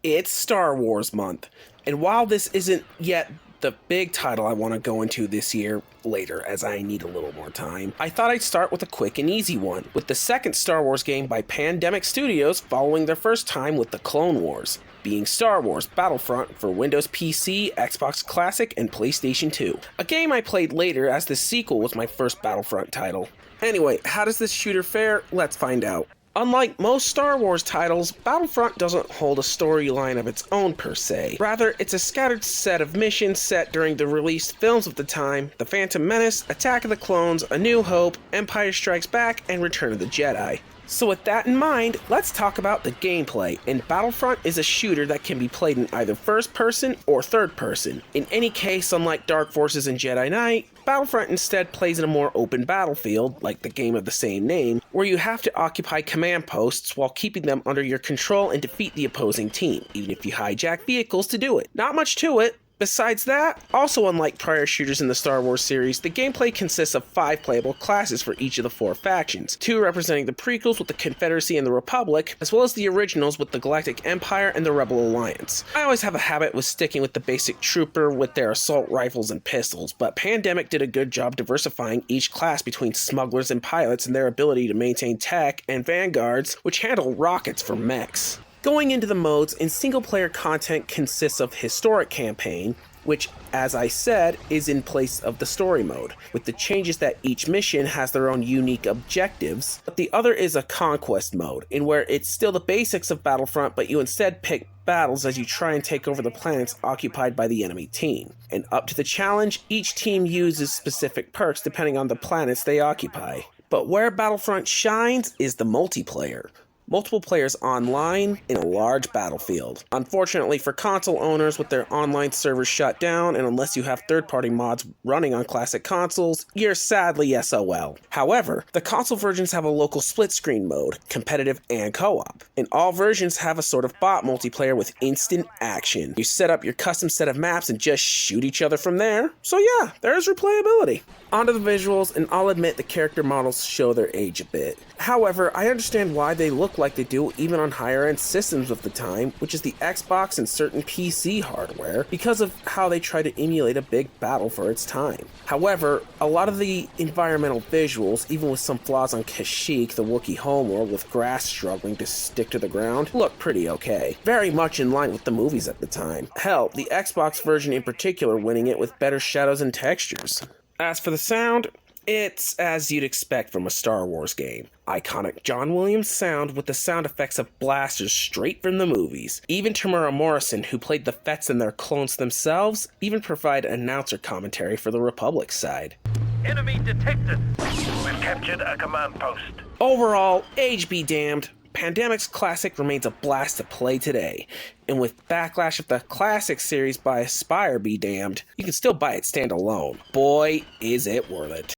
It's Star Wars month, and while this isn't yet the big title I want to go into this year, later as I need a little more time, I thought I'd start with a quick and easy one, with the second Star Wars game by Pandemic Studios following their first time with the Clone Wars, being Star Wars Battlefront for Windows PC, Xbox Classic, and PlayStation 2. A game I played later as the sequel was my first Battlefront title. Anyway, how does this shooter fare? Let's find out. Unlike most Star Wars titles, Battlefront doesn't hold a storyline of its own per se. Rather, it's a scattered set of missions set during the released films of the time: The Phantom Menace, Attack of the Clones, A New Hope, Empire Strikes Back, and Return of the Jedi. So with that in mind, let's talk about the gameplay, and Battlefront is a shooter that can be played in either first person or third person. In any case, unlike Dark Forces and Jedi Knight, Battlefront instead plays in a more open battlefield, like the game of the same name, where you have to occupy command posts while keeping them under your control and defeat the opposing team, even if you hijack vehicles to do it. Not much to it. Besides that, also unlike prior shooters in the Star Wars series, the gameplay consists of 5 playable classes for each of the 4 factions, 2 representing the prequels with the Confederacy and the Republic, as well as the originals with the Galactic Empire and the Rebel Alliance. I always have a habit with sticking with the basic trooper with their assault rifles and pistols, but Pandemic did a good job diversifying each class between smugglers and pilots and their ability to maintain tech, and vanguards, which handle rockets for mechs. Going into the modes, and single-player content consists of Historic Campaign, which, as I said, is in place of the story mode, with the changes that each mission has their own unique objectives, but the other is a Conquest mode, in where it's still the basics of Battlefront, but you instead pick battles as you try and take over the planets occupied by the enemy team. And up to the challenge, each team uses specific perks depending on the planets they occupy. But where Battlefront shines is the multiplayer. Multiple players online in a large battlefield. Unfortunately for console owners, with their online servers shut down, and unless you have third-party mods running on classic consoles, you're sadly SOL. However, the console versions have a local split-screen mode, competitive and co-op, and all versions have a sort of bot multiplayer with instant action. You set up your custom set of maps and just shoot each other from there. So yeah, there's replayability. Onto the visuals, and I'll admit the character models show their age a bit. However, I understand why they look like they do even on higher-end systems of the time, which is the Xbox and certain PC hardware, because of how they try to emulate a big battle for its time. However, a lot of the environmental visuals, even with some flaws on Kashyyyk, the Wookiee homeworld with grass struggling to stick to the ground, look pretty okay. Very much in line with the movies at the time. Hell, the Xbox version in particular winning it with better shadows and textures. As for the sound, it's as you'd expect from a Star Wars game. Iconic John Williams sound with the sound effects of blasters straight from the movies. Even Tamura Morrison, who played the Fets and their clones themselves, even provide announcer commentary for the Republic side. Enemy detected. We've captured a command post. Overall, age be damned, Pandemic's Classic remains a blast to play today, and with backlash of the Classic series by Aspire be damned, you can still buy it standalone. Boy, is it worth it.